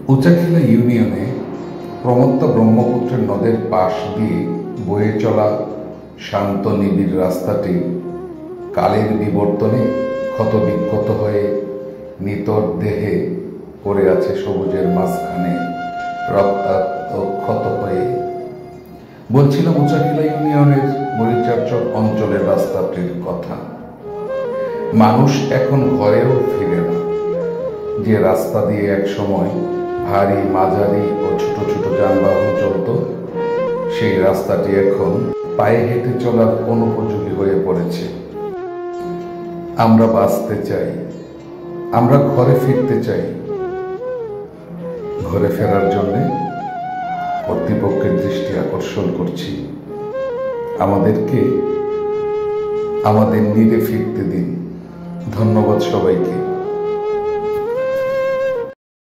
উচাখিলা ইউনিয়নে প্রমত্তা ব্রহ্মপুত্রের নদের পাশ দিয়ে বয়ে চলা শান্ত নিবিড় রাস্তাটি কালের বিবর্তনে ক্ষতবিক্ষত হয়ে নিতর দেহে পড়ে আছে সবুজের মাঝখানে রক্তাক্ত ক্ষত হয়ে। বলছিলাম উচাখিলা ইউনিয়নের মরিচার্য অঞ্চলের রাস্তাটির কথা। মানুষ এখন ঘরেও ফিরে না। যে রাস্তা দিয়ে এক সময় ভারী, মাঝারি ও ছোট ছোট যানবাহন চলত, সেই রাস্তাটি এখন পায়ে হেঁটে চলার অনুপযোগী হয়ে পড়েছে। আমরা বাঁচতে চাই, আমরা ঘরে ফিরতে চাই। ঘরে ফেরার জন্য কর্তৃপক্ষের দৃষ্টি আকর্ষণ করছি। আমাদেরকে আমাদের নিরে ফিরতে দিন। ধন্যবাদ সবাইকে।